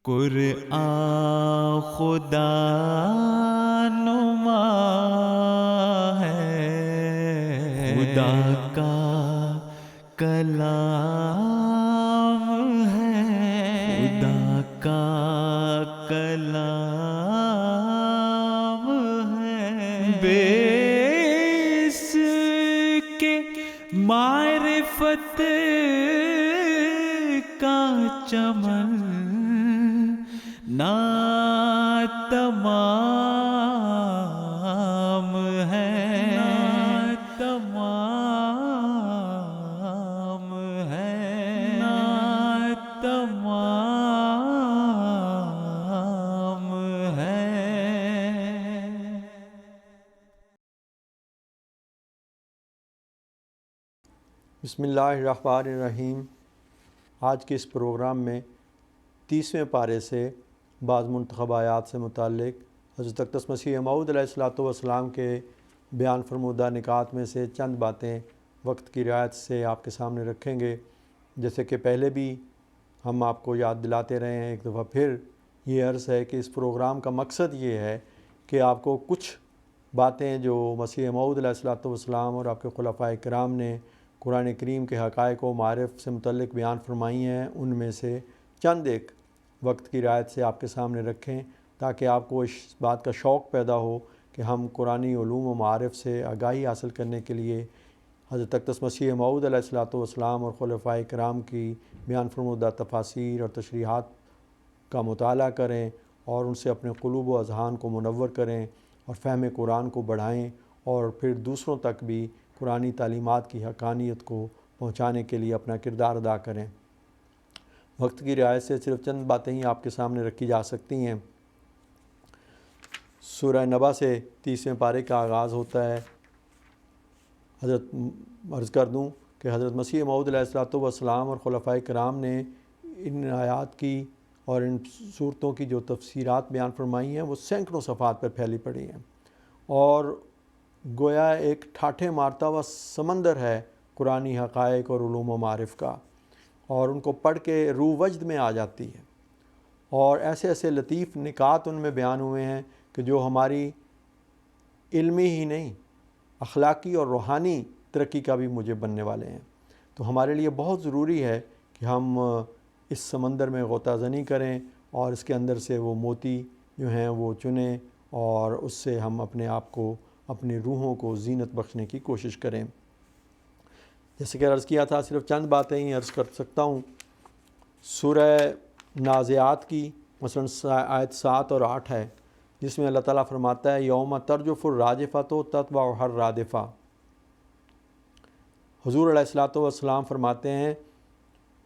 قرآن خدا نما ہے، خدا کا کلام ہے، خدا کا کلام ہے، بے اس کے معرفت کا چمن نا تمام ہے، نا تمام ہے، نا تمام ہے۔ بسم اللہ الرحمن الرحیم۔ آج کے اس پروگرام میں 30ویں پارے سے بعض منتخب آیات سے متعلق حضرت اقدس مسیح موعود علیہ السلام کے بیان فرمودہ نکات میں سے چند باتیں وقت کی رعایت سے آپ کے سامنے رکھیں گے۔ جیسے کہ پہلے بھی ہم آپ کو یاد دلاتے رہے ہیں، ایک دفعہ پھر یہ عرض ہے کہ اس پروگرام کا مقصد یہ ہے کہ آپ کو کچھ باتیں جو مسیح موعود علیہ السلام اور آپ کے خلفائے کرام نے قرآن کریم کے حقائق و معارف سے متعلق بیان فرمائی ہیں، ان میں سے چند ایک وقت کی رعایت سے آپ کے سامنے رکھیں، تاکہ آپ کو اس بات کا شوق پیدا ہو کہ ہم قرآنی علوم و معارف سے آگاہی حاصل کرنے کے لیے حضرت اقدس مسیح موعود علیہ السلام اور خلفائے کرام کی بیان فرمودہ تفاسیر اور تشریحات کا مطالعہ کریں اور ان سے اپنے قلوب و اذہان کو منور کریں اور فہم قرآن کو بڑھائیں، اور پھر دوسروں تک بھی قرآنی تعلیمات کی حقانیت کو پہنچانے کے لیے اپنا کردار ادا کریں۔ وقت کی رعایت سے صرف چند باتیں ہی آپ کے سامنے رکھی جا سکتی ہیں۔ سورہ نبا سے 30ویں پارے کا آغاز ہوتا ہے۔ حضرت عرض کر دوں کہ حضرت مسیح موعود علیہ السلام اور خلفائے کرام نے ان آیات کی اور ان صورتوں کی جو تفسیرات بیان فرمائی ہیں وہ سینکڑوں صفحات پر پھیلی پڑی ہیں، اور گویا ایک ٹھاٹھے مارتا ہوا سمندر ہے قرآنی حقائق اور علوم و معارف کا، اور ان کو پڑھ کے روح وجد میں آ جاتی ہے، اور ایسے ایسے لطیف نکات ان میں بیان ہوئے ہیں کہ جو ہماری علمی ہی نہیں اخلاقی اور روحانی ترقی کا بھی موجب بننے والے ہیں۔ تو ہمارے لیے بہت ضروری ہے کہ ہم اس سمندر میں غوطہ زنی کریں اور اس کے اندر سے وہ موتی جو ہیں وہ چنیں، اور اس سے ہم اپنے آپ کو، اپنی روحوں کو زینت بخشنے کی کوشش کریں۔ جیسے کہ عرض کیا تھا، صرف چند باتیں ہی عرض کر سکتا ہوں۔ سورہ نازعات کی مثلاً آیت 7 اور 8 ہے، جس میں اللہ تعالیٰ فرماتا ہے یوم ترجف الراجفۃ تتبعھا الرادفہ۔ حضور علیہ السلام فرماتے ہیں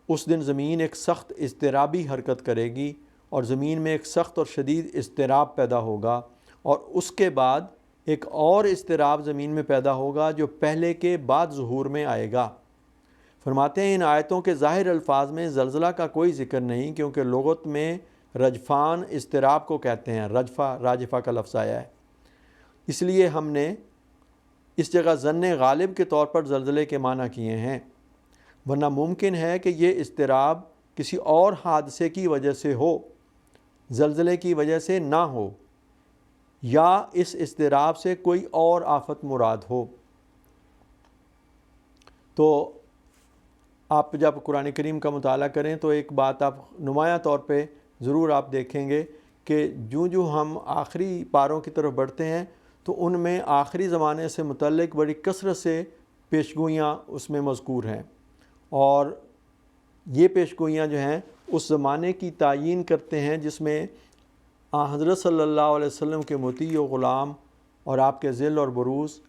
اس دن زمین ایک سخت اضطرابی حرکت کرے گی، اور زمین میں ایک سخت اور شدید اضطراب پیدا ہوگا، اور اس کے بعد ایک اور اضطراب زمین میں پیدا ہوگا جو پہلے کے بعد ظہور میں آئے گا۔ فرماتے ہیں ان آیتوں کے ظاہر الفاظ میں زلزلہ کا کوئی ذکر نہیں، کیونکہ لغت میں رجفان اضطراب کو کہتے ہیں، راجفہ کا لفظ آیا ہے، اس لیے ہم نے اس جگہ ظن غالب کے طور پر زلزلے کے معنی کیے ہیں، ورنہ ممکن ہے کہ یہ اضطراب کسی اور حادثے کی وجہ سے ہو، زلزلے کی وجہ سے نہ ہو، یا اس اضطراب سے کوئی اور آفت مراد ہو۔ تو آپ جب قرآن کریم کا مطالعہ کریں تو ایک بات آپ نمایاں طور پہ ضرور آپ دیکھیں گے کہ جو ہم آخری پاروں کی طرف بڑھتے ہیں تو ان میں آخری زمانے سے متعلق بڑی کثرت سے پیشگوئیاں اس میں مذکور ہیں، اور یہ پیشگوئیاں جو ہیں اس زمانے کی تعیین کرتے ہیں جس میں حضرت صلی اللہ علیہ وسلم کے مطیع و غلام اور آپ کے ذل اور بروز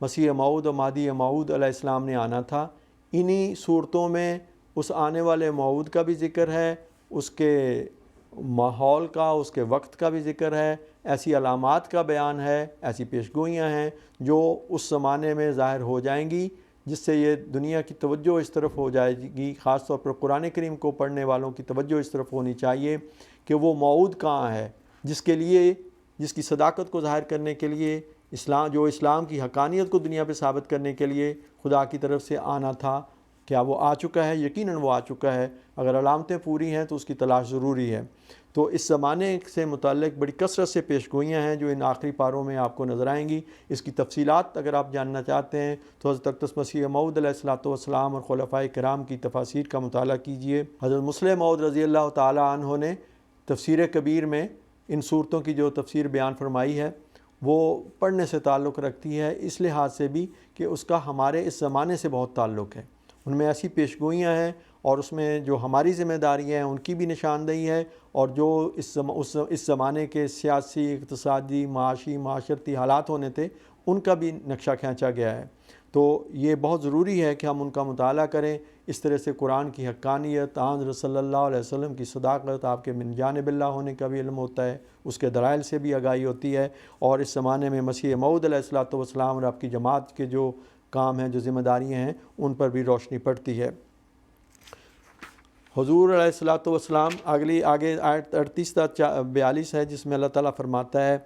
مسیح موعود و مہدی موعود علیہ السلام نے آنا تھا۔ انہی صورتوں میں اس آنے والے موعود کا بھی ذکر ہے، اس کے ماحول کا، اس کے وقت کا بھی ذکر ہے، ایسی علامات کا بیان ہے، ایسی پیشگوئیاں ہیں جو اس زمانے میں ظاہر ہو جائیں گی، جس سے یہ دنیا کی توجہ اس طرف ہو جائے گی، خاص طور پر قرآن کریم کو پڑھنے والوں کی توجہ اس طرف ہونی چاہیے کہ وہ موعود کہاں ہے، جس کی صداقت کو ظاہر کرنے کے لیے اسلام کی حقانیت کو دنیا پہ ثابت کرنے کے لیے خدا کی طرف سے آنا تھا۔ کیا وہ آ چکا ہے؟ یقیناً وہ آ چکا ہے۔ اگر علامتیں پوری ہیں تو اس کی تلاش ضروری ہے۔ تو اس زمانے سے متعلق بڑی کثرت سے پیش گوئیاں ہیں جو ان آخری پاروں میں آپ کو نظر آئیں گی۔ اس کی تفصیلات اگر آپ جاننا چاہتے ہیں تو حضرت اقدس مسیح موعود علیہ الصلوۃ والسلام اور خلفائے کرام کی تفاسیر کا مطالعہ کیجئے۔ حضرت مسلم موعود رضی اللہ تعالیٰ عنہ نے تفسیر کبیر میں ان صورتوں کی جو تفسیر بیان فرمائی ہے وہ پڑھنے سے تعلق رکھتی ہے، اس لحاظ سے بھی کہ اس کا ہمارے اس زمانے سے بہت تعلق ہے۔ ان میں ایسی پیش گوئیاں ہیں اور اس میں جو ہماری ذمہ داریاں ہیں ان کی بھی نشاندہی ہے، اور جو اس زمانے کے سیاسی، اقتصادی، معاشی، معاشرتی حالات ہونے تھے ان کا بھی نقشہ کھینچا گیا ہے۔ تو یہ بہت ضروری ہے کہ ہم ان کا مطالعہ کریں۔ اس طرح سے قرآن کی حقانیت، حضرت صلی اللہ علیہ وسلم کی صداقت، آپ کے من جانب اللہ ہونے کا بھی علم ہوتا ہے، اس کے دلائل سے بھی آگاہی ہوتی ہے، اور اس زمانے میں مسیح موعود علیہ الصلوۃ والسلام اور آپ کی جماعت کے جو کام ہیں، جو ذمہ داریاں ہیں، ان پر بھی روشنی پڑتی ہے۔ حضور علیہ الصلوۃ والسلام آگے آیت 38 تا 42 ہے، جس میں اللہ تعالیٰ فرماتا ہے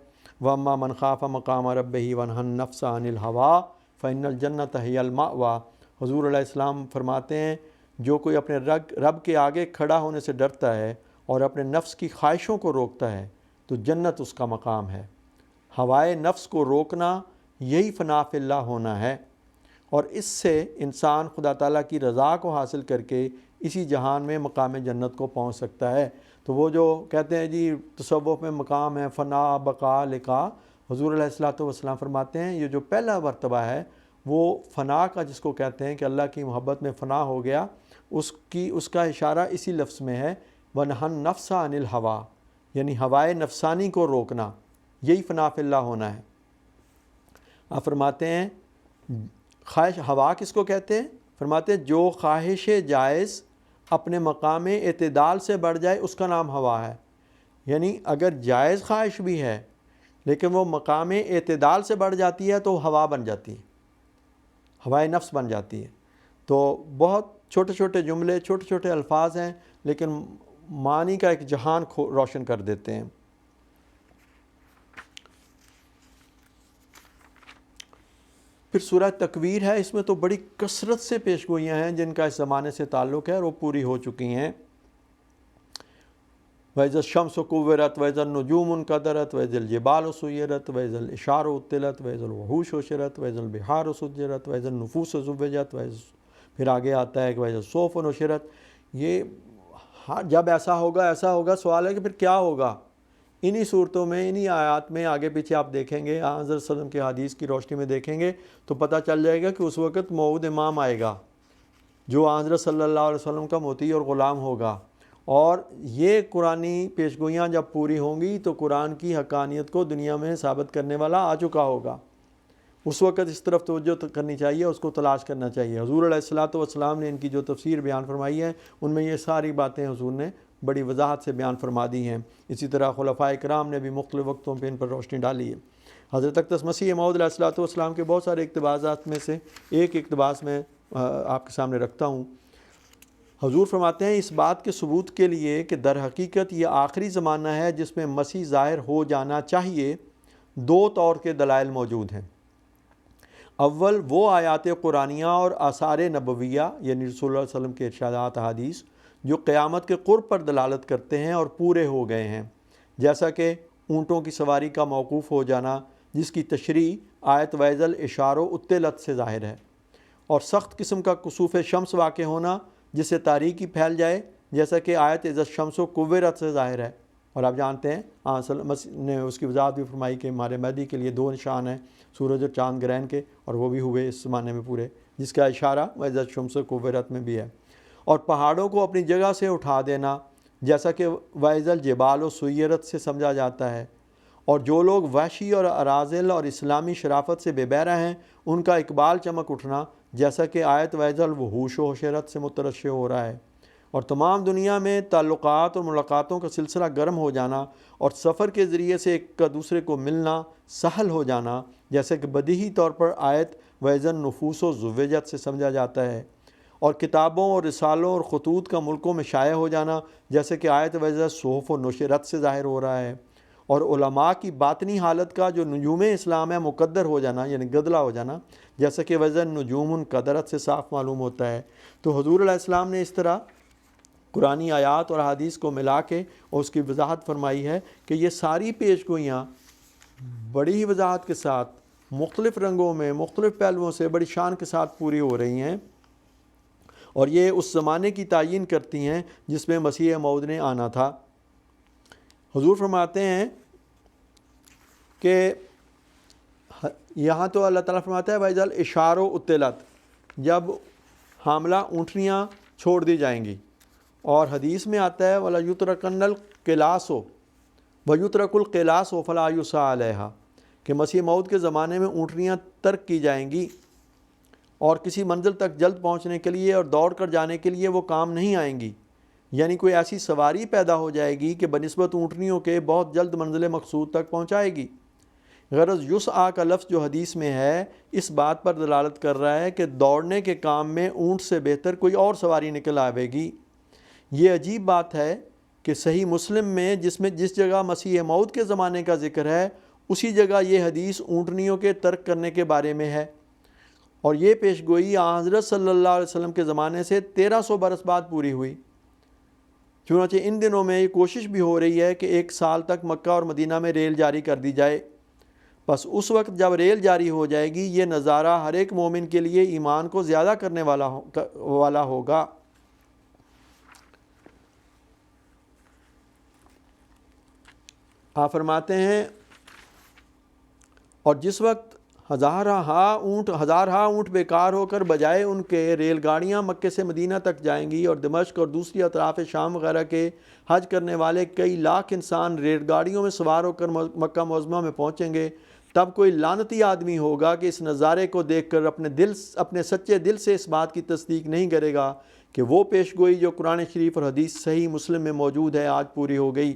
وَأَمَّا مَنْ خَافَ مَقَامَ رَبِّهِ وَنَهَى النَّفْسَ عَنِ الْهَوَىٰ فَإِنَّ الْجَنَّةَ هِيَ الْمَأْوَىٰ۔ حضور علیہ السلام فرماتے ہیں جو کوئی اپنے رب کے آگے کھڑا ہونے سے ڈرتا ہے اور اپنے نفس کی خواہشوں کو روکتا ہے تو جنت اس کا مقام ہے۔ ہوائے نفس کو روکنا یہی فنا فی اللہ ہونا ہے، اور اس سے انسان خدا تعالیٰ کی رضا کو حاصل کر کے اسی جہان میں مقام جنت کو پہنچ سکتا ہے۔ تو وہ جو کہتے ہیں جی تصوف میں مقام ہے فنا بقا لقا، حضور علیہ الصلوۃ والسلام فرماتے ہیں یہ جو پہلا مرتبہ ہے وہ فنا کا، جس کو کہتے ہیں کہ اللہ کی محبت میں فنا ہو گیا، اس کا اشارہ اسی لفظ میں ہے وَنَهَى النَّفْسَ عَنِ الْهَوَىٰ، یعنی ہوائے نفسانی کو روکنا، یہی فنا فی اللہ ہونا ہے۔ آپ فرماتے ہیں خواہش ہوا کس کو کہتے ہیں؟ فرماتے ہیں جو خواہش جائز اپنے مقام اعتدال سے بڑھ جائے اس کا نام ہوا ہے۔ یعنی اگر جائز خواہش بھی ہے لیکن وہ مقام اعتدال سے بڑھ جاتی ہے تو ہوا بن جاتی ہے، ہوائے نفس بن جاتی ہے۔ تو بہت چھوٹے چھوٹے جملے، چھوٹے چھوٹے الفاظ ہیں لیکن معنی کا ایک جہان روشن کر دیتے ہیں۔ پھر سورہ تکویر ہے، اس میں تو بڑی کثرت سے پیش گوئیاں ہیں جن کا اس زمانے سے تعلق ہے اور وہ پوری ہو چکی ہیں۔ وَإِذَا الشَّمْسُ كُوِّرَتْ وَإِذَا النُّجُومُ انكَدَرَتْ وَإِذَا الْجِبَالُ سُيِّرَتْ وَإِذَا الْعِشَارُ عُطِّلَتْ وَإِذَا الْوُحُوشُ حُشِرَتْ وَإِذَا الْبِحَارُ سُجِّرَتْ وَإِذَا النُّفُوسُ زُوِّجَتْ، پھر آگے آتا ہے کہ وَإِذَا الصُّحُفُ نُشِرَتْ۔ یہ جب ایسا ہوگا، سوال ہے کہ پھر کیا ہوگا؟ انہی صورتوں میں، انہی آیات میں آگے پیچھے آپ دیکھیں گے، حضرت صلی اللہ علیہ وسلم کے حدیث کی روشنی میں دیکھیں گے تو پتہ چل جائے گا کہ اس وقت موعود امام آئے گا جو حضرت صلی اللہ علیہ وسلم کا مطیع اور غلام ہوگا، اور یہ قرآنی پیشگوئیاں جب پوری ہوں گی تو قرآن کی حقانیت کو دنیا میں ثابت کرنے والا آ چکا ہوگا۔ اس وقت اس طرف توجہ کرنی چاہیے، اس کو تلاش کرنا چاہیے۔ حضور علیہ الصلوۃ والسلام نے ان کی جو تفسیر بیان فرمائی ہے ان میں یہ ساری باتیں حضور نے بڑی وضاحت سے بیان فرما دی ہیں۔ اسی طرح خلفائے کرام نے بھی مختلف وقتوں پہ ان پر روشنی ڈالی ہے۔ حضرت اقدس مسیح موعود علیہ الصلوۃ والسلام کے بہت سارے اقتباسات میں سے ایک اقتباس میں آپ کے سامنے رکھتا ہوں۔ حضور فرماتے ہیں اس بات کے ثبوت کے لیے کہ در حقیقت یہ آخری زمانہ ہے جس میں مسیح ظاہر ہو جانا چاہیے، دو طور کے دلائل موجود ہیں۔ اول وہ آیات قرآنیہ اور آثار نبویہ یعنی رسول اللہ علیہ وسلم کے ارشادات احادیث جو قیامت کے قرب پر دلالت کرتے ہیں اور پورے ہو گئے ہیں، جیسا کہ اونٹوں کی سواری کا موقوف ہو جانا جس کی تشریح آیت وَإِذَا الْعِشَارُ عُطِّلَتْ سے ظاہر ہے، اور سخت قسم کا کسوف شمس واقع ہونا جس سے تاریکی پھیل جائے جیسا کہ آیت اِذَا الشَّمْسُ كُوِّرَتْ سے ظاہر ہے۔ اور آپ جانتے ہیں نے اس کی وضاحت بھی فرمائی کہ ہمارے مہدی کے لیے دو نشان ہیں، سورج اور چاند گرہن کے، اور وہ بھی ہوئے اس زمانے میں پورے، جس کا اشارہ وَإِذَا الشَّمْسُ كُوِّرَتْ میں بھی ہے۔ اور پہاڑوں کو اپنی جگہ سے اٹھا دینا جیسا کہ وَإِذَا الْجِبَالُ سُيِّرَتْ سے سمجھا جاتا ہے، اور جو لوگ وحشی اور اراذل اور اسلامی شرافت سے بے بہرہ ہیں ان کا اقبال چمک اٹھنا جیسا کہ آیت وَإِذَا الْوُحُوشُ حُشِرَتْ سے مترشح ہو رہا ہے، اور تمام دنیا میں تعلقات اور ملاقاتوں کا سلسلہ گرم ہو جانا اور سفر کے ذریعے سے ایک کا دوسرے کو ملنا سہل ہو جانا جیسے کہ بدیہی طور پر آیت وَإِذَا النُّفُوسُ زُوِّجَتْ سے سمجھا جاتا ہے، اور کتابوں اور رسالوں اور خطوط کا ملکوں میں شائع ہو جانا جیسے کہ آیت وَإِذَا الصُّحُفُ نُشِرَتْ سے ظاہر ہو رہا ہے، اور علماء کی باطنی حالت کا جو نجوم اسلام ہے مقدر ہو جانا یعنی گدلا ہو جانا جیسا کہ وَإِذَا النُّجُومُ انْقَدَرَتْ سے صاف معلوم ہوتا ہے۔ تو حضور علیہ السلام نے اس طرح قرآنی آیات اور احادیث کو ملا کے اور اس کی وضاحت فرمائی ہے کہ یہ ساری پیش گوئیاں بڑی ہی وضاحت کے ساتھ مختلف رنگوں میں مختلف پہلوؤں سے بڑی شان کے ساتھ پوری ہو رہی ہیں، اور یہ اس زمانے کی تعین کرتی ہیں جس میں مسیح موعود نے آنا تھا۔ حضور فرماتے ہیں کہ یہاں تو اللہ تعالیٰ فرماتا ہے وَإِذَا الْإِشَارُ عُطِّلَتْ، جب حاملہ اونٹنیاں چھوڑ دی جائیں گی، اور حدیث میں آتا ہے وَلَا يُتْرَكَنَّ الْقِلَاسُ وَيُتْرَكُ الْقِلَاسُ فَلَا يُسْعَىٰ عَلَيْهَا، کہ مسیح موعود کے زمانے میں اونٹنیاں ترک کی جائیں گی اور کسی منزل تک جلد پہنچنے کے لیے اور دوڑ کر جانے کے لیے وہ کام نہیں آئیں گی، یعنی کوئی ایسی سواری پیدا ہو جائے گی کہ بنسبت اونٹنیوں کے بہت جلد منزل مقصود تک پہنچائے گی۔ غرض یسعیٰ کا لفظ جو حدیث میں ہے اس بات پر دلالت کر رہا ہے کہ دوڑنے کے کام میں اونٹ سے بہتر کوئی اور سواری نکل آوے گی۔ یہ عجیب بات ہے کہ صحیح مسلم میں جس جگہ مسیح موعود کے زمانے کا ذکر ہے اسی جگہ یہ حدیث اونٹنیوں کے ترک کرنے کے بارے میں ہے، اور یہ پیش گوئی حضرت صلی اللہ علیہ وسلم کے زمانے سے 1300 برس بعد پوری ہوئی۔ چنانچہ ان دنوں میں یہ کوشش بھی ہو رہی ہے کہ 1 سال تک مکہ اور مدینہ میں ریل جاری کر دی جائے، بس اس وقت جب ریل جاری ہو جائے گی یہ نظارہ ہر ایک مومن کے لیے ایمان کو زیادہ کرنے والا ہوگا۔ آپ فرماتے ہیں اور جس وقت ہزارہا اونٹ بیکار ہو کر بجائے ان کے ریل گاڑیاں مکے سے مدینہ تک جائیں گی، اور دمشق اور دوسری اطراف شام وغیرہ کے حج کرنے والے کئی لاکھ انسان ریل گاڑیوں میں سوار ہو کر مکہ معظمہ میں پہنچیں گے، تب کوئی لعنتی آدمی ہوگا کہ اس نظارے کو دیکھ کر اپنے سچے دل سے اس بات کی تصدیق نہیں کرے گا کہ وہ پیش گوئی جو قرآن شریف اور حدیث صحیح مسلم میں موجود ہے آج پوری ہو گئی۔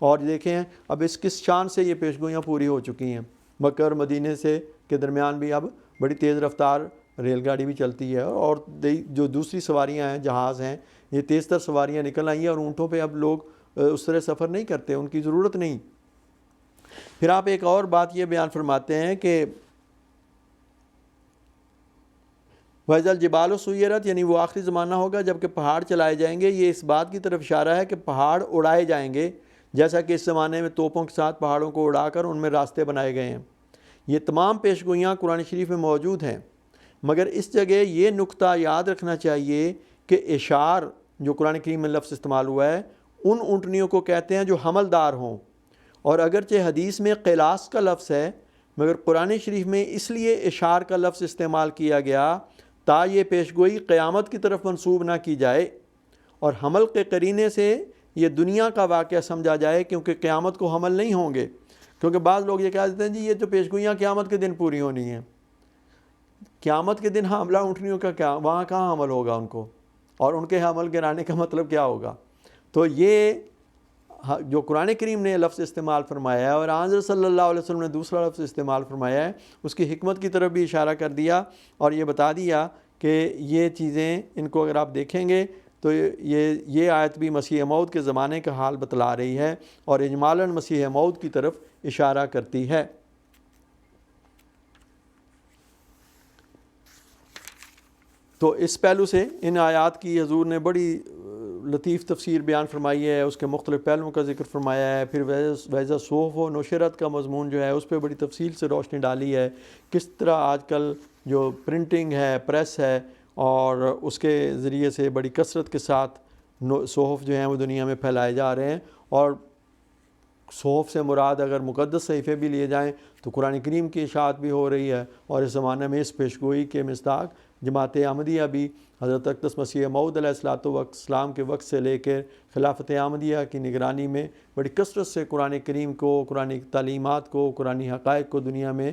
اور دیکھیں اب اس کس شان سے یہ پیش گوئیاں پوری ہو چکی ہیں۔ مکہ اور مدینے سے کے درمیان بھی اب بڑی تیز رفتار ریل گاڑی بھی چلتی ہے، اور جو دوسری سواریاں ہیں جہاز ہیں یہ تیز تر سواریاں نکل آئی ہیں، اور اونٹوں پہ اب لوگ اس طرح سفر نہیں کرتے، ان کی ضرورت نہیں۔ پھر آپ ایک اور بات یہ بیان فرماتے ہیں کہ وَإِذَا الْجِبَالُ سُيِّرَتْ، یعنی وہ آخری زمانہ ہوگا جب کہ پہاڑ چلائے جائیں گے۔ یہ اس بات کی طرف اشارہ ہے کہ پہاڑ اڑائے جائیں گے، جیسا کہ اس زمانے میں توپوں کے ساتھ پہاڑوں کو اڑا کر ان میں راستے بنائے گئے ہیں۔ یہ تمام پیش گوئیاں قرآن شریف میں موجود ہیں، مگر اس جگہ یہ نقطہ یاد رکھنا چاہیے کہ اشار جو قرآن کریم میں لفظ استعمال ہوا ہے ان اونٹنیوں کو کہتے ہیں جو حملدار ہوں، اور اگرچہ حدیث میں قلاس کا لفظ ہے مگر قرآن شریف میں اس لیے اشار کا لفظ استعمال کیا گیا تا یہ پیش گوئی قیامت کی طرف منسوب نہ کی جائے، اور حمل کے قرینے سے یہ دنیا کا واقعہ سمجھا جائے، کیونکہ قیامت کو حمل نہیں ہوں گے۔ کیونکہ بعض لوگ یہ کہہ دیتے ہیں جی یہ تو پیش گوئیاں قیامت کے دن پوری ہونی ہیں، قیامت کے دن حاملہ اونٹنیوں کا کیا، وہاں کہاں حمل ہوگا ان کو، اور ان کے حمل گرانے کا مطلب کیا ہوگا؟ تو یہ جو قرآن کریم نے لفظ استعمال فرمایا ہے اور حضرت صلی اللہ علیہ وسلم نے دوسرا لفظ استعمال فرمایا ہے، اس کی حکمت کی طرف بھی اشارہ کر دیا، اور یہ بتا دیا کہ یہ چیزیں ان کو اگر آپ دیکھیں گے تو یہ آیت بھی مسیح موعود کے زمانے کا حال بتلا رہی ہے اور اجمالاً مسیح موعود کی طرف اشارہ کرتی ہے۔ تو اس پہلو سے ان آیات کی حضور نے بڑی لطیف تفسیر بیان فرمائی ہے، اس کے مختلف پہلوؤں کا ذکر فرمایا ہے۔ پھر وَإِذَا صُحُفُ نُشِرَتْ کا مضمون جو ہے اس پہ بڑی تفصیل سے روشنی ڈالی ہے، کس طرح آج کل جو پرنٹنگ ہے، پریس ہے، اور اس کے ذریعے سے بڑی کثرت کے ساتھ صحف جو ہیں وہ دنیا میں پھیلائے جا رہے ہیں، اور صحف سے مراد اگر مقدس صحیفے بھی لیے جائیں تو قرآن کریم کی اشاعت بھی ہو رہی ہے، اور اس زمانے میں اس پیشگوئی کے مصداق جماعت احمدیہ بھی حضرت اقدس مسیح موعود علیہ السلام کے وقت سے لے کر خلافت احمدیہ کی نگرانی میں بڑی کثرت سے قرآن کریم کو، قرآن تعلیمات کو، قرآن حقائق کو دنیا میں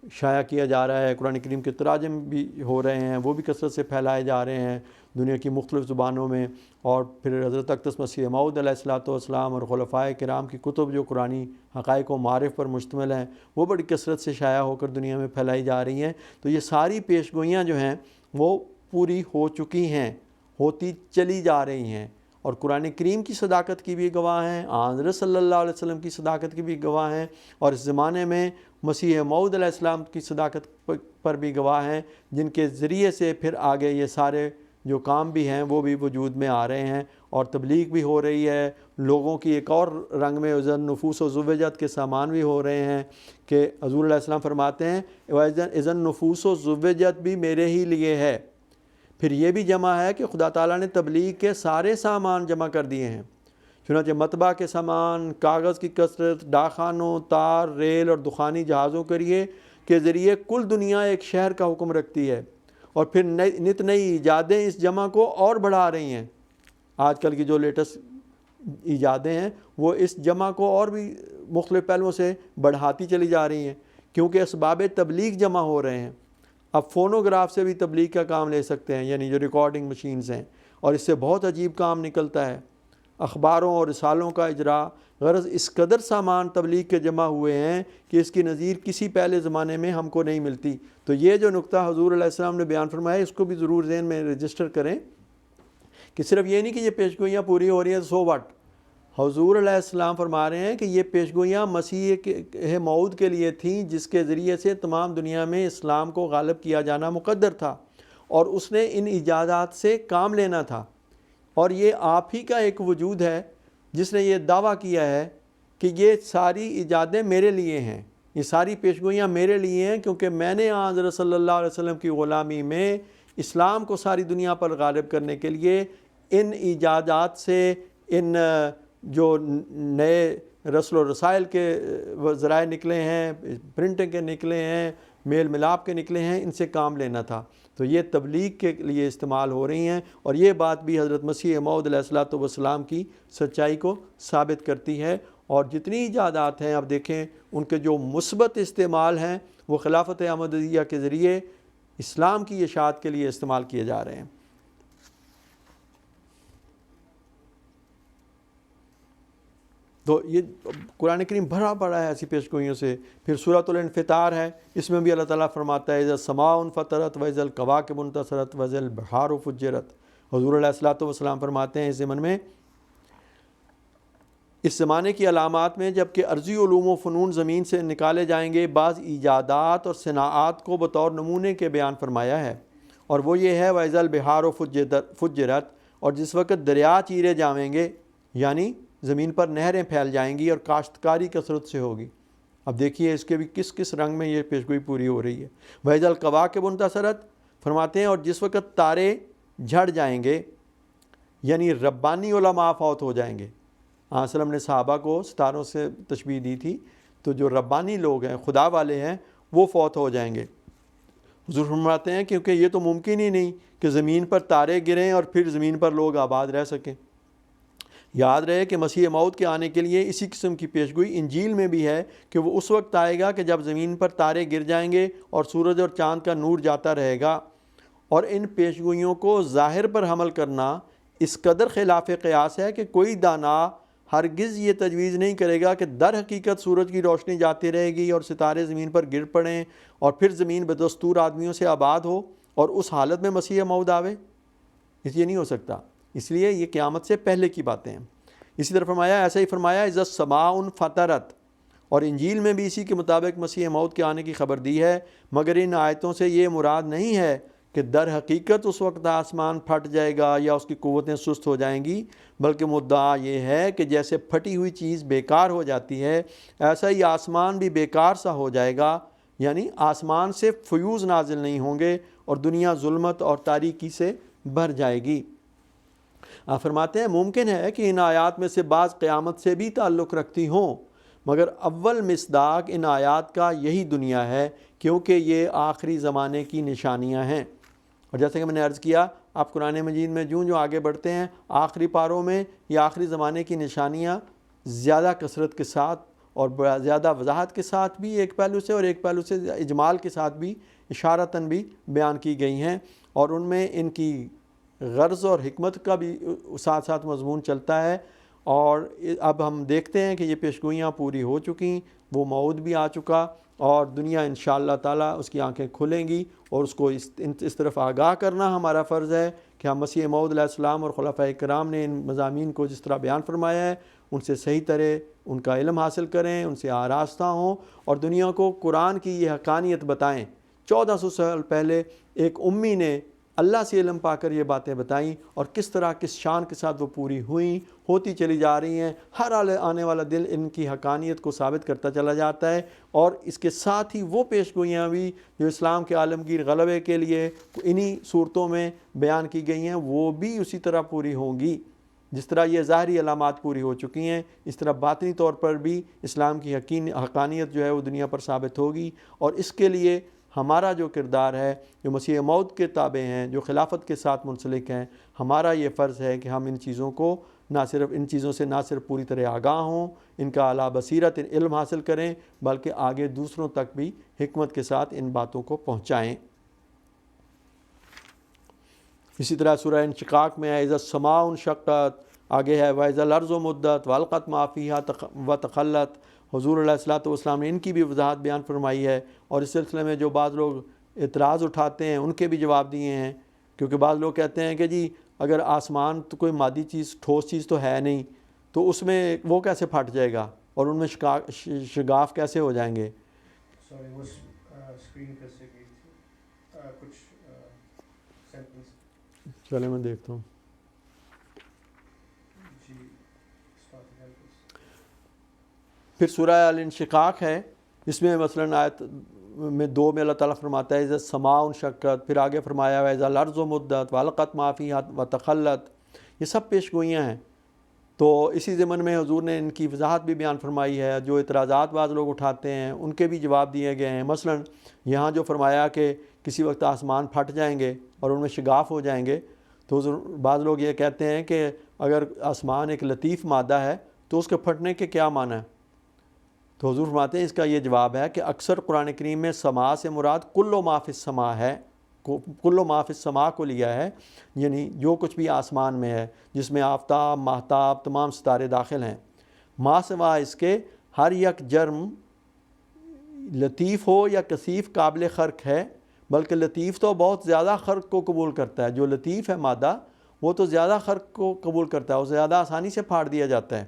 شائع کیا جا رہا ہے۔ قرآن کریم کے تراجم بھی ہو رہے ہیں، وہ بھی کثرت سے پھیلائے جا رہے ہیں دنیا کی مختلف زبانوں میں، اور پھر حضرت اقدس مسیح موعود علیہ السلام اور خلفائے کرام کی کتب جو قرآنی حقائق و معارف پر مشتمل ہیں وہ بڑی کثرت سے شائع ہو کر دنیا میں پھیلائی جا رہی ہیں۔ تو یہ ساری پیش گوئیاں جو ہیں وہ پوری ہو چکی ہیں، ہوتی چلی جا رہی ہیں، اور قرآن کریم کی صداقت کی بھی گواہ ہیں، حضرت صلی اللہ علیہ وسلم کی صداقت کی بھی گواہ ہیں، اور اس زمانے میں مسیح موعود علیہ السلام کی صداقت پر بھی گواہ ہیں، جن کے ذریعے سے پھر آگے یہ سارے جو کام بھی ہیں وہ بھی وجود میں آ رہے ہیں، اور تبلیغ بھی ہو رہی ہے، لوگوں کی ایک اور رنگ میں اذن نفوس و زوجت کے سامان بھی ہو رہے ہیں کہ حضور علیہ السلام فرماتے ہیں اذن نفوس و زوجت بھی میرے ہی لیے ہے۔ پھر یہ بھی جمع ہے کہ خدا تعالیٰ نے تبلیغ کے سارے سامان جمع کر دیے ہیں، چنانچہ مطبع کے سامان، کاغذ کی کثرت، ڈاکخانوں، تار، ریل اور دخانی جہازوں کے ذریعے کل دنیا ایک شہر کا حکم رکھتی ہے، اور پھر نت نئی ایجادیں اس جمع کو اور بڑھا رہی ہیں۔ آج کل کی جو لیٹسٹ ایجادیں ہیں وہ اس جمع کو اور بھی مختلف پہلوؤں سے بڑھاتی چلی جا رہی ہیں، کیونکہ اسباب تبلیغ جمع ہو رہے ہیں۔ اب فونوگراف سے بھی تبلیغ کا کام لے سکتے ہیں، یعنی جو ریکارڈنگ مشینز ہیں، اور اس سے بہت عجیب کام نکلتا ہے۔ اخباروں اور رسالوں کا اجرا، غرض اس قدر سامان تبلیغ کے جمع ہوئے ہیں کہ اس کی نظیر کسی پہلے زمانے میں ہم کو نہیں ملتی۔ تو یہ جو نقطہ حضور علیہ السلام نے بیان فرمایا، اس کو بھی ضرور ذہن میں رجسٹر کریں کہ صرف یہ نہیں کہ یہ پیشگوئیاں پوری ہو رہی ہیں سو واٹ۔ حضور علیہ السلام فرما رہے ہیں کہ یہ پیشگوئیاں مسیح موعود کے لیے تھیں، جس کے ذریعے سے تمام دنیا میں اسلام کو غالب کیا جانا مقدر تھا، اور اس نے ان ایجادات سے کام لینا تھا۔ اور یہ آپ ہی کا ایک وجود ہے جس نے یہ دعویٰ کیا ہے کہ یہ ساری ایجادیں میرے لیے ہیں، یہ ساری پیشگوئیاں میرے لیے ہیں، کیونکہ میں نے حضرت صلی اللہ علیہ وسلم کی غلامی میں اسلام کو ساری دنیا پر غالب کرنے کے لیے ان ایجادات سے، ان جو نئے رسل و رسائل کے ذرائع نکلے ہیں، پرنٹنگ کے نکلے ہیں، میل ملاپ کے نکلے ہیں، ان سے کام لینا تھا۔ تو یہ تبلیغ کے لیے استعمال ہو رہی ہیں، اور یہ بات بھی حضرت مسیح موعود علیہ الصلوۃ والسلام کی سچائی کو ثابت کرتی ہے۔ اور جتنی ایجادات ہیں اب دیکھیں ان کے جو مثبت استعمال ہیں وہ خلافت احمدیہ کے ذریعے اسلام کی اشاعت کے لیے استعمال کیے جا رہے ہیں۔ تو یہ قرآن کریم بھرا پڑا ہے ایسی پیشگوئیوں سے۔ پھر سورۃ الانفطار ہے، اس میں بھی اللہ تعالیٰ فرماتا ہے اذا السماء انفطرت واذا الکواکب انتثرت واذا البحار فجرت۔ حضور علیہ الصلوۃ والسلام فرماتے ہیں اس ضمن میں، اس زمانے کی علامات میں جب کہ ارضی علوم و فنون زمین سے نکالے جائیں گے، بعض ایجادات اور صناعات کو بطور نمونے کے بیان فرمایا ہے، اور وہ یہ ہے واذا البحار فجرت، اور جس وقت دریا چیرے جائیں گے، یعنی زمین پر نہریں پھیل جائیں گی اور کاشتکاری کثرت سے ہوگی۔ اب دیکھیے اس کے بھی کس کس رنگ میں یہ پیشگوئی پوری ہو رہی ہے۔ وَإِذَا الْكَوَاكِبُ انتثرت فرماتے ہیں، اور جس وقت تارے جھڑ جائیں گے، یعنی ربانی علماء فوت ہو جائیں گے۔ آن وسلم نے صحابہ کو ستاروں سے تشبیہ دی تھی، تو جو ربانی لوگ ہیں، خدا والے ہیں، وہ فوت ہو جائیں گے۔ حضور فرماتے ہیں کیونکہ یہ تو ممکن ہی نہیں کہ زمین پر تارے گریں اور پھر زمین پر لوگ آباد رہ سکیں۔ یاد رہے کہ مسیح موعود کے آنے کے لیے اسی قسم کی پیشگوئی انجیل میں بھی ہے کہ وہ اس وقت آئے گا کہ جب زمین پر تارے گر جائیں گے اور سورج اور چاند کا نور جاتا رہے گا۔ اور ان پیشگوئیوں کو ظاہر پر حمل کرنا اس قدر خلاف قیاس ہے کہ کوئی دانا ہرگز یہ تجویز نہیں کرے گا کہ در حقیقت سورج کی روشنی جاتی رہے گی اور ستارے زمین پر گر پڑیں اور پھر زمین بدستور آدمیوں سے آباد ہو اور اس حالت میں مسیح موعود آوے۔ یہ نہیں ہو سکتا، اس لیے یہ قیامت سے پہلے کی باتیں ہیں۔ اسی طرح فرمایا، ایسا ہی فرمایا اذا السماء انفطرت، اور انجیل میں بھی اسی کے مطابق مسیح موعود کے آنے کی خبر دی ہے، مگر ان آیتوں سے یہ مراد نہیں ہے کہ در حقیقت اس وقت آسمان پھٹ جائے گا یا اس کی قوتیں سست ہو جائیں گی، بلکہ مدعا یہ ہے کہ جیسے پھٹی ہوئی چیز بیکار ہو جاتی ہے، ایسا ہی آسمان بھی بیکار سا ہو جائے گا، یعنی آسمان سے فیوز نازل نہیں ہوں گے اور دنیا ظلمت اور تاریکی سے بھر جائے گی۔ آپ فرماتے ہیں ممکن ہے کہ ان آیات میں سے بعض قیامت سے بھی تعلق رکھتی ہوں، مگر اول مصداق ان آیات کا یہی دنیا ہے، کیونکہ یہ آخری زمانے کی نشانیاں ہیں۔ اور جیسے کہ میں نے عرض کیا، آپ قرآن مجید میں جو آگے بڑھتے ہیں، آخری پاروں میں یہ آخری زمانے کی نشانیاں زیادہ کثرت کے ساتھ اور زیادہ وضاحت کے ساتھ بھی ایک پہلو سے اور ایک پہلو سے اجمال کے ساتھ بھی اشارتاً بھی بیان کی گئی ہیں، اور ان میں ان کی غرض اور حکمت کا بھی ساتھ ساتھ مضمون چلتا ہے۔ اور اب ہم دیکھتے ہیں کہ یہ پیشگوئیاں پوری ہو چکیں، وہ موعود بھی آ چکا، اور دنیا انشاءاللہ تعالیٰ اس کی آنکھیں کھلیں گی، اور اس کو اس طرف آگاہ کرنا ہمارا فرض ہے کہ ہم مسیح موعود علیہ السلام اور خلفائے کرام نے ان مضامین کو جس طرح بیان فرمایا ہے ان سے صحیح طرح ان کا علم حاصل کریں، ان سے آراستہ ہوں، اور دنیا کو قرآن کی یہ حقانیت بتائیں۔ 1400 سال پہلے ایک امی نے اللہ سے علم پا کر یہ باتیں بتائیں اور کس طرح کس شان کے ساتھ وہ پوری ہوئیں، ہوتی چلی جا رہی ہیں۔ ہر آنے والا دل ان کی حقانیت کو ثابت کرتا چلا جاتا ہے، اور اس کے ساتھ ہی وہ پیش گوئیاں بھی جو اسلام کے عالمگیر غلبے کے لیے انہی صورتوں میں بیان کی گئی ہیں وہ بھی اسی طرح پوری ہوں گی۔ جس طرح یہ ظاہری علامات پوری ہو چکی ہیں، اس طرح باطنی طور پر بھی اسلام کی حقانیت جو ہے وہ دنیا پر ثابت ہوگی، اور اس کے لیے ہمارا جو کردار ہے، جو مسیح موعود کے تابع ہیں، جو خلافت کے ساتھ منسلک ہیں، ہمارا یہ فرض ہے کہ ہم ان چیزوں سے نہ صرف پوری طرح آگاہ ہوں، ان کا اعلیٰ بصیرت علم حاصل کریں، بلکہ آگے دوسروں تک بھی حکمت کے ساتھ ان باتوں کو پہنچائیں۔ اسی طرح سورہ انشقاق میں ہے اذا السماء انشقت، آگے ہے واذا الارض مدت والقت ما فیها وتخلت۔ حضور علیہ الصلوۃ والسلام نے ان کی بھی وضاحت بیان فرمائی ہے، اور اس سلسلے میں جو بعض لوگ اعتراض اٹھاتے ہیں ان کے بھی جواب دیے ہیں، کیونکہ بعض لوگ کہتے ہیں کہ جی اگر آسمان تو کوئی مادی چیز، ٹھوس چیز تو ہے نہیں، تو اس میں وہ کیسے پھٹ جائے گا اور ان میں شگاف کیسے ہو جائیں گے؟ سوری وہ اسکرین کر سے گئی تھی کچھ سینٹنس۔ چلے میں دیکھتا ہوں۔ جی پھر سورہ الانشقاق ہے، اس میں مثلاً آیت میں 2 میں اللہ تعالیٰ فرماتا ہے اذا السماء انشقت، پھر آگے فرمایا ہے اذا الارض مدت والقت ما فیها وتخلت۔ یہ سب پیش گوئیاں ہیں۔ تو اسی ضمن میں حضور نے ان کی وضاحت بھی بیان فرمائی ہے، جو اعتراضات بعض لوگ اٹھاتے ہیں ان کے بھی جواب دیے گئے ہیں۔ مثلاً یہاں جو فرمایا کہ کسی وقت آسمان پھٹ جائیں گے اور ان میں شگاف ہو جائیں گے، تو بعض لوگ یہ کہتے ہیں کہ اگر آسمان ایک لطیف مادہ ہے تو اس کے پھٹنے کے کیا معنی ہے؟ تو حضور فرماتے ہیں اس کا یہ جواب ہے کہ اکثر قرآن کریم میں سما سے مراد کل ما فی السما ہے، کل ما فی السما کو لیا ہے، یعنی جو کچھ بھی آسمان میں ہے، جس میں آفتاب، ماہتاب، تمام ستارے داخل ہیں۔ ما سوا اس کے ہر یک جرم لطیف ہو یا کثیف قابل خرق ہے، بلکہ لطیف تو بہت زیادہ خرق کو قبول کرتا ہے۔ جو لطیف ہے مادہ وہ تو زیادہ خرق کو قبول کرتا ہے، وہ زیادہ آسانی سے پھاڑ دیا جاتا ہے۔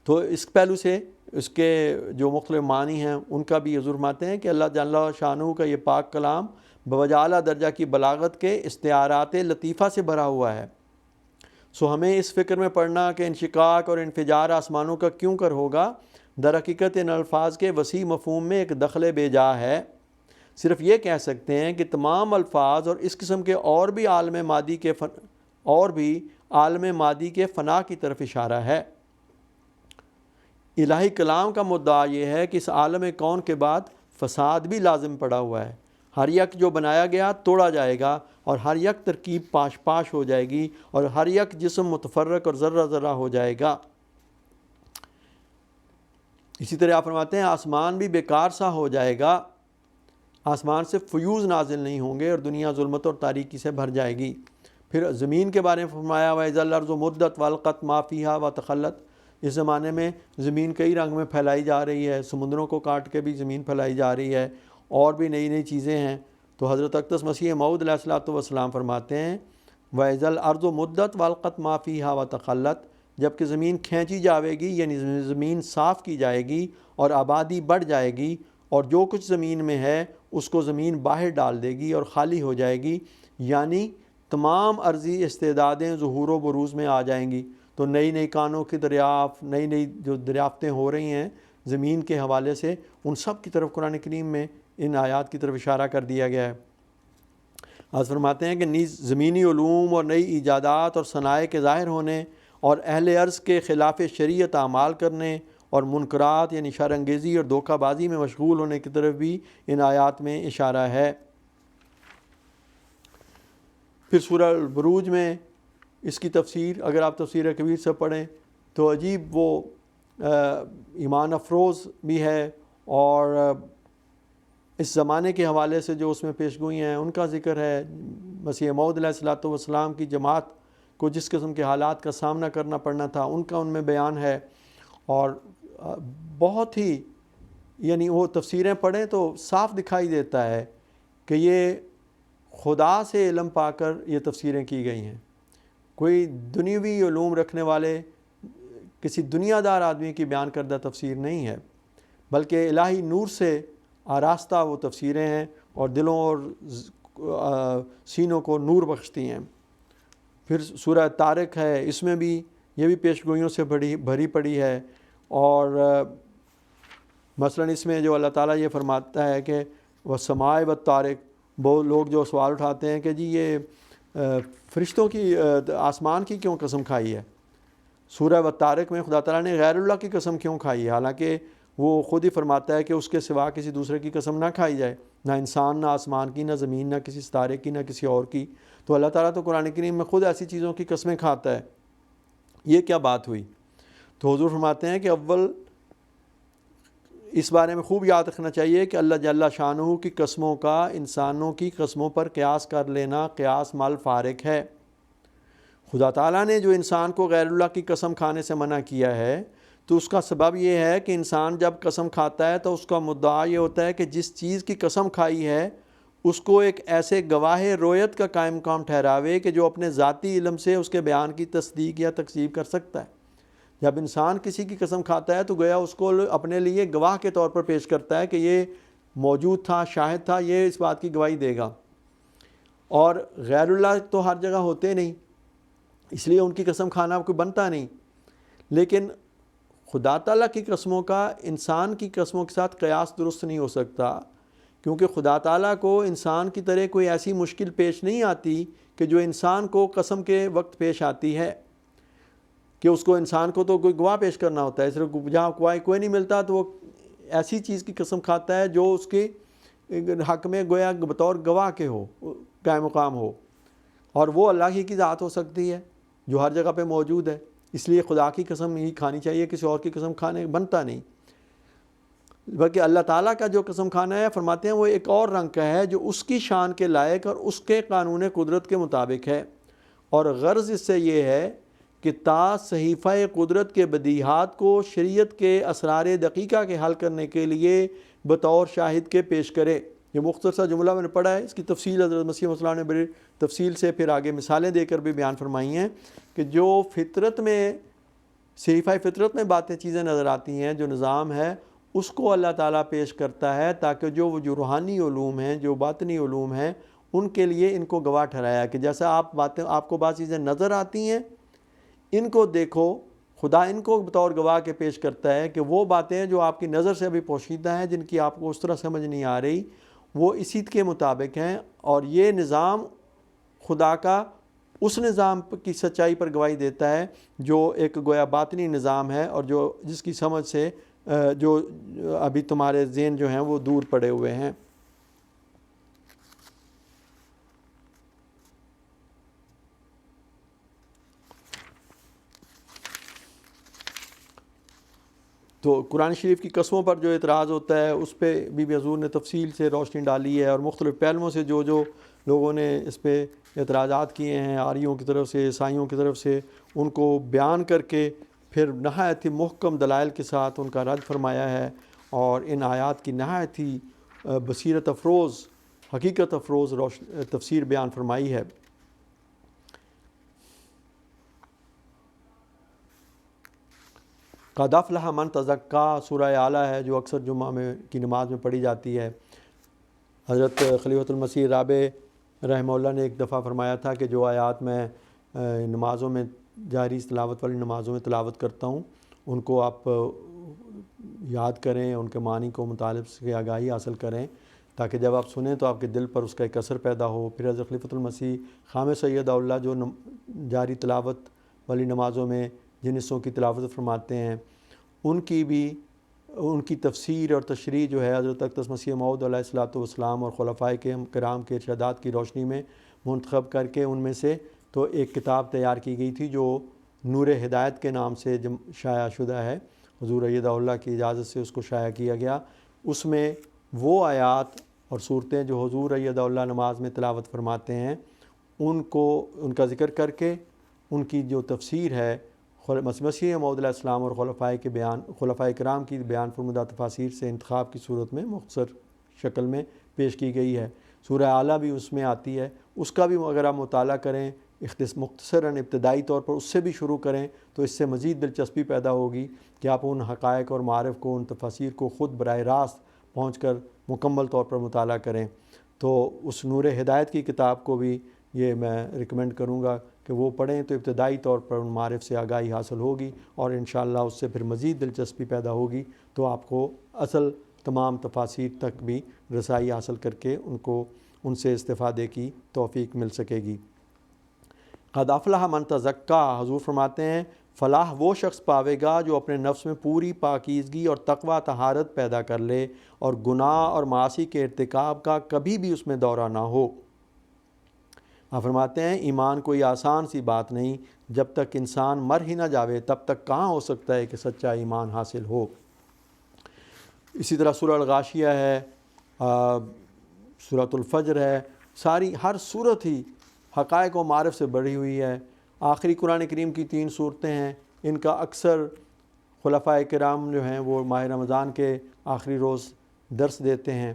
تو اس پہلو سے اس کے جو مختلف معنی ہیں ان کا بھی حضور فرماتے ہیں کہ اللہ جل شانہ کا یہ پاک کلام بوجہ اعلیٰ درجہ کی بلاغت کے استعارات لطیفہ سے بھرا ہوا ہے۔ سو ہمیں اس فکر میں پڑھنا کہ انشقاق اور انفجار آسمانوں کا کیوں کر ہوگا، در حقیقت ان الفاظ کے وسیع مفہوم میں ایک دخل بے جا ہے۔ صرف یہ کہہ سکتے ہیں کہ تمام الفاظ اور اس قسم کے اور بھی عالم مادی کے فنا کی طرف اشارہ ہے۔ الہی کلام کا مدعا یہ ہے کہ اس عالم کون کے بعد فساد بھی لازم پڑا ہوا ہے۔ ہر یک جو بنایا گیا توڑا جائے گا، اور ہر یک ترکیب پاش پاش ہو جائے گی، اور ہر یک جسم متفرق اور ذرہ ذرہ ہو جائے گا۔ اسی طرح آپ فرماتے ہیں آسمان بھی بیکار سا ہو جائے گا، آسمان سے فیوز نازل نہیں ہوں گے اور دنیا ظلمت اور تاریکی سے بھر جائے گی۔ پھر زمین کے بارے میں فرمایا وَإِذَا الْأَرْضُ مُدَّتْ وَأَلْقَتْ مَا فِيهَا وَتَخَلَّتْ۔ اس زمانے میں زمین کئی رنگ میں پھیلائی جا رہی ہے، سمندروں کو کاٹ کے بھی زمین پھیلائی جا رہی ہے، اور بھی نئی نئی چیزیں ہیں۔ تو حضرت اقدس مسیح موعود علیہ الصلوۃ والسلام فرماتے ہیں وَإِذَا الْأَرْضُ مُدَّتْ وَأَلْقَتْ مَا فِيهَا وَتَخَلَّتْ، جب کہ زمین کھینچی جاوے گی، یعنی زمین صاف کی جائے گی اور آبادی بڑھ جائے گی، اور جو کچھ زمین میں ہے اس کو زمین باہر ڈال دے گی اور خالی ہو جائے گی، یعنی تمام عرضی استعدادیں ظہور و بروز میں آ جائیں گی۔ تو نئی نئی کانوں کی دریافت، نئی نئی جو دریافتیں ہو رہی ہیں زمین کے حوالے سے، ان سب کی طرف قرآن کریم میں ان آیات کی طرف اشارہ کر دیا گیا ہے۔ آج فرماتے ہیں کہ نیز زمینی علوم اور نئی ایجادات اور صنائع کے ظاہر ہونے اور اہل عرض کے خلاف شریعت اعمال کرنے اور منکرات یعنی شر انگیزی اور دھوکہ بازی میں مشغول ہونے کی طرف بھی ان آیات میں اشارہ ہے۔ پھر سورہ البروج میں اس کی تفسیر اگر آپ تفسیر کبیر سے پڑھیں تو عجیب وہ ایمان افروز بھی ہے، اور اس زمانے کے حوالے سے جو اس میں پیش گوئی ہیں ان کا ذکر ہے۔ مسیح موعود علیہ الصلوۃ والسلام کی جماعت کو جس قسم کے حالات کا سامنا کرنا پڑنا تھا ان کا ان میں بیان ہے، اور بہت ہی یعنی وہ تفسیریں پڑھیں تو صاف دکھائی دیتا ہے کہ یہ خدا سے علم پا کر یہ تفسیریں کی گئی ہیں۔ کوئی دنیوی علوم رکھنے والے کسی دنیا دار آدمی کی بیان کردہ تفسیر نہیں ہے، بلکہ الہی نور سے آراستہ وہ تفسیریں ہیں، اور دلوں سینوں کو نور بخشتی ہیں۔ پھر سورہ طارق ہے، اس میں بھی یہ بھی پیش گوئیوں سے بھری پڑی ہے۔ اور مثلاً اس میں جو اللہ تعالیٰ یہ فرماتا ہے کہ والسماء والطارق، وہ لوگ جو سوال اٹھاتے ہیں کہ جی یہ فرشتوں کی آسمان کی کیوں قسم کھائی ہے؟ سورہ والطارق میں خدا تعالیٰ نے غیر اللہ کی قسم کیوں کھائی ہے؟ حالانکہ وہ خود ہی فرماتا ہے کہ اس کے سوا کسی دوسرے کی قسم نہ کھائی جائے، نہ انسان، نہ آسمان کی، نہ زمین، نہ کسی ستارے کی، نہ کسی اور کی۔ تو اللہ تعالیٰ تو قرآن کریم میں خود ایسی چیزوں کی قسمیں کھاتا ہے۔ یہ کیا بات ہوئی؟ تو حضور فرماتے ہیں کہ اول اس بارے میں خوب یاد رکھنا چاہیے کہ اللہ جل شانہ کی قسموں کا انسانوں کی قسموں پر قیاس کر لینا قیاس مال فارق ہے۔ خدا تعالیٰ نے جو انسان کو غیر اللہ کی قسم کھانے سے منع کیا ہے تو اس کا سبب یہ ہے کہ انسان جب قسم کھاتا ہے تو اس کا مدعا یہ ہوتا ہے کہ جس چیز کی قسم کھائی ہے اس کو ایک ایسے گواہ رویت کا قائم مقام ٹھہراوے کہ جو اپنے ذاتی علم سے اس کے بیان کی تصدیق یا تکذیب کر سکتا ہے۔ جب انسان کسی کی قسم کھاتا ہے تو گویا اس کو اپنے لیے گواہ کے طور پر پیش کرتا ہے کہ یہ موجود تھا، شاہد تھا، یہ اس بات کی گواہی دے گا۔ اور غیر اللہ تو ہر جگہ ہوتے نہیں، اس لیے ان کی قسم کھانا کوئی بنتا نہیں۔ لیکن خدا تعالیٰ کی قسموں کا انسان کی قسموں کے ساتھ قیاس درست نہیں ہو سکتا، کیونکہ خدا تعالیٰ کو انسان کی طرح کوئی ایسی مشکل پیش نہیں آتی کہ جو انسان کو قسم کے وقت پیش آتی ہے، کہ اس کو انسان کو تو کوئی گواہ پیش کرنا ہوتا ہے۔ صرف جہاں کوئی نہیں ملتا تو وہ ایسی چیز کی قسم کھاتا ہے جو اس کے حق میں گویا بطور گواہ کے ہو، قائم مقام ہو، اور وہ اللہ ہی کی ذات ہو سکتی ہے جو ہر جگہ پہ موجود ہے۔ اس لیے خدا کی قسم ہی کھانی چاہیے، کسی اور کی قسم کھانے بنتا نہیں۔ بلکہ اللہ تعالیٰ کا جو قسم کھانا ہے، فرماتے ہیں وہ ایک اور رنگ کا ہے جو اس کی شان کے لائق اور اس کے قانون قدرت کے مطابق ہے، اور غرض اس سے یہ ہے کہ تا صحیفہ قدرت کے بدیہات کو شریعت کے اسرار دقیقہ کے حل کرنے کے لیے بطور شاہد کے پیش کرے۔ یہ مختصر سا جملہ میں نے پڑھا ہے، اس کی تفصیل حضرت مسیح موعود علیہ السلام نے بڑی تفصیل سے پھر آگے مثالیں دے کر بھی بیان فرمائی ہیں کہ جو فطرت میں، صحیفہ فطرت میں باتیں چیزیں نظر آتی ہیں، جو نظام ہے اس کو اللہ تعالیٰ پیش کرتا ہے تاکہ جو روحانی علوم ہیں، جو باطنی علوم ہیں، ان کے لیے ان کو گواہ ٹھہرایا کہ جیسا آپ کو بعض چیزیں نظر آتی ہیں، ان کو دیکھو، خدا ان کو بطور گواہ کے پیش کرتا ہے کہ وہ باتیں جو آپ کی نظر سے ابھی پوشیدہ ہیں، جن کی آپ کو اس طرح سمجھ نہیں آ رہی، وہ اسی کے مطابق ہیں، اور یہ نظام خدا کا اس نظام کی سچائی پر گواہی دیتا ہے جو ایک گویا باطنی نظام ہے، اور جو جس کی سمجھ سے جو ابھی تمہارے ذہن جو ہیں وہ دور پڑے ہوئے ہیں۔ تو قرآن شریف کی قسموں پر جو اعتراض ہوتا ہے اس پہ بھی حضور نے تفصیل سے روشنی ڈالی ہے، اور مختلف پہلوؤں سے جو لوگوں نے اس پہ اعتراضات کیے ہیں، آریوں کی طرف سے، عیسائیوں کی طرف سے، ان کو بیان کر کے پھر نہایت ہی محکم دلائل کے ساتھ ان کا رد فرمایا ہے، اور ان آیات کی نہایت ہی بصیرت افروز، حقیقت افروز تفسیر بیان فرمائی ہے۔ قد افلح من تزکا سورہ اعلیٰ ہے جو اکثر جمعہ میں کی نماز میں پڑھی جاتی ہے۔ حضرت خلیفۃ المسیح رابع رحمہ اللہ نے ایک دفعہ فرمایا تھا کہ جو آیات میں نمازوں میں، جہری تلاوت والی نمازوں میں تلاوت کرتا ہوں، ان کو آپ یاد کریں، ان کے معنی کو مطالب سے آگاہی حاصل کریں، تاکہ جب آپ سنیں تو آپ کے دل پر اس کا ایک اثر پیدا ہو۔ پھر حضرت خلیفۃ المسیح خامس سید اللہ جو جاری تلاوت والی نمازوں میں جن حصوں کی تلاوت فرماتے ہیں، ان کی تفسیر اور تشریح جو ہے حضرت اقدس مسیح موعود علیہ السلام اور خلفائے کرام کے ارشادات کی روشنی میں منتخب کر کے ان میں سے تو ایک کتاب تیار کی گئی تھی جو نور ہدایت کے نام سے شائع شدہ ہے، حضور ایدہ اللہ کی اجازت سے اس کو شائع کیا گیا۔ اس میں وہ آیات اور صورتیں جو حضور ایدہ اللہ نماز میں تلاوت فرماتے ہیں ان کا ذکر کر کے ان کی جو تفسیر ہے مسیح موعود علیہ السلام اور خلفائے کرام کی بیان فرمودہ تفاسیر سے انتخاب کی صورت میں مختصر شکل میں پیش کی گئی ہے۔ سورہ اعلیٰ بھی اس میں آتی ہے، اس کا بھی اگر آپ مطالعہ کریں مختصراً ابتدائی طور پر اس سے بھی شروع کریں تو اس سے مزید دلچسپی پیدا ہوگی کہ آپ ان حقائق اور معارف کو، ان تفاسیر کو خود براہ راست پہنچ کر مکمل طور پر مطالعہ کریں۔ تو اس نور ہدایت کی کتاب کو بھی یہ میں ریکمینڈ کروں گا کہ وہ پڑھیں، تو ابتدائی طور پر ان معارف سے آگاہی حاصل ہوگی اور انشاءاللہ اس سے پھر مزید دلچسپی پیدا ہوگی، تو آپ کو اصل تمام تفاسیر تک بھی رسائی حاصل کر کے ان سے استفادے کی توفیق مل سکے گی۔ قد افلح من تزکا، حضور فرماتے ہیں فلاح وہ شخص پاوے گا جو اپنے نفس میں پوری پاکیزگی اور تقوی طہارت پیدا کر لے اور گناہ اور معاصی کے ارتکاب کا کبھی بھی اس میں دورہ نہ ہو۔ آپ فرماتے ہیں ایمان کوئی آسان سی بات نہیں، جب تک انسان مر ہی نہ جاوے تب تک کہاں ہو سکتا ہے کہ سچا ایمان حاصل ہو۔ اسی طرح سورہ الغاشیہ ہے، سورۃ الفجر ہے، ہر صورت ہی حقائق و معارف سے بڑھی ہوئی ہے۔ آخری قرآن کریم کی 3 صورتیں ہیں، ان کا اکثر خلفائے کرام جو ہیں وہ ماہ رمضان کے آخری روز درس دیتے ہیں،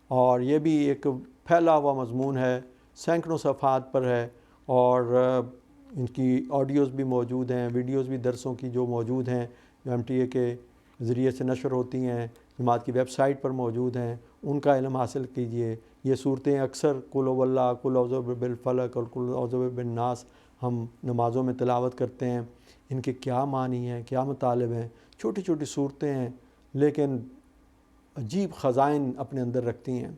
اور یہ بھی ایک پھیلا ہوا مضمون ہے، سینکڑوں صفحات پر ہے، اور ان کی آڈیوز بھی موجود ہیں، ویڈیوز بھی درسوں کی جو موجود ہیں، جو MTA کے ذریعے سے نشر ہوتی ہیں، جماعت کی ویب سائٹ پر موجود ہیں، ان کا علم حاصل کیجئے۔ یہ صورتیں اکثر قل هو اللہ، قل اعوذ برب الفلق اور قل اعوذ برب الناس ہم نمازوں میں تلاوت کرتے ہیں۔ ان کے کیا معنی ہیں، کیا مطالب ہیں، چھوٹی چھوٹی صورتیں ہیں لیکن عجیب خزائن اپنے اندر رکھتی ہیں۔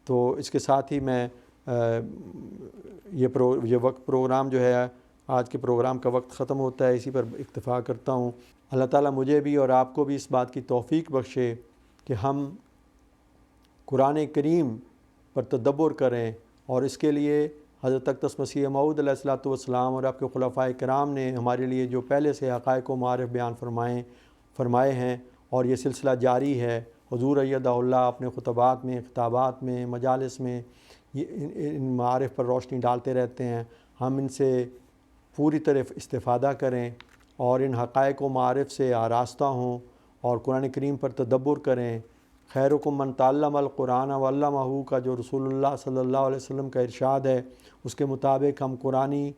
تو اس کے ساتھ ہی میں یہ وقت پروگرام جو ہے، آج کے پروگرام کا وقت ختم ہوتا ہے، اسی پر اکتفا کرتا ہوں۔ اللہ تعالیٰ مجھے بھی اور آپ کو بھی اس بات کی توفیق بخشے کہ ہم قرآن کریم پر تدبر کریں، اور اس کے لیے حضرت اقدس مسیح موعود علیہ الصلوۃ والسلام اور آپ کے خلفائے کرام نے ہمارے لیے جو پہلے سے حقائق و معارف بیان فرمائے ہیں، اور یہ سلسلہ جاری ہے۔ حضور ایدہ اللہ اپنے خطبات میں، خطابات میں، مجالس میں ان معارف پر روشنی ڈالتے رہتے ہیں۔ ہم ان سے پوری طرح استفادہ کریں اور ان حقائق و معارف سے آراستہ ہوں اور قرآن کریم پر تدبر کریں۔ خیرکم من تعلم القرآن وعلمہ کا جو رسول اللہ صلی اللہ علیہ وسلم کا ارشاد ہے، اس کے مطابق ہم قرآنی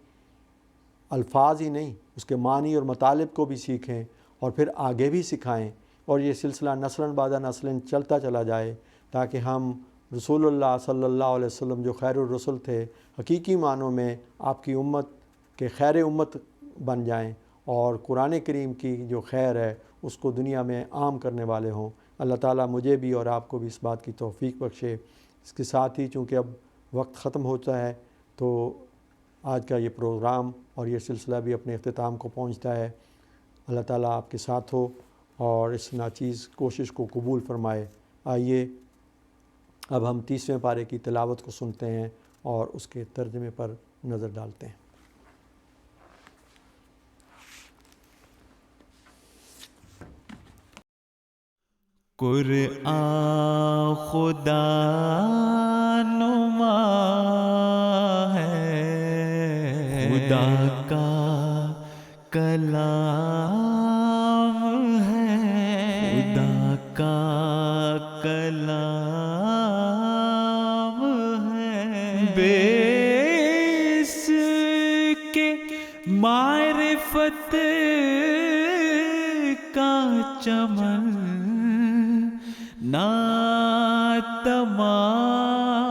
الفاظ ہی نہیں، اس کے معنی اور مطالب کو بھی سیکھیں اور پھر آگے بھی سکھائیں، اور یہ سلسلہ نسلاً بعد نسلاً چلتا چلا جائے، تاکہ ہم رسول اللہ صلی اللہ علیہ وسلم جو خیر الرسل تھے، حقیقی معنوں میں آپ کی امت کے خیر امت بن جائیں، اور قرآن کریم کی جو خیر ہے اس کو دنیا میں عام کرنے والے ہوں۔ اللہ تعالیٰ مجھے بھی اور آپ کو بھی اس بات کی توفیق بخشے۔ اس کے ساتھ ہی چونکہ اب وقت ختم ہوتا ہے، تو آج کا یہ پروگرام اور یہ سلسلہ بھی اپنے اختتام کو پہنچتا ہے۔ اللہ تعالیٰ آپ کے ساتھ ہو اور اس ناچیز کوشش کو قبول فرمائے۔ آئیے اب ہم 30ویں پارے کی تلاوت کو سنتے ہیں اور اس کے ترجمے پر نظر ڈالتے ہیں۔ قرآن خدا نما ہے، خدا کا کلام ہے، خدا کا کلام ہے، بے اس کے معرفت کا چمن نہ تمام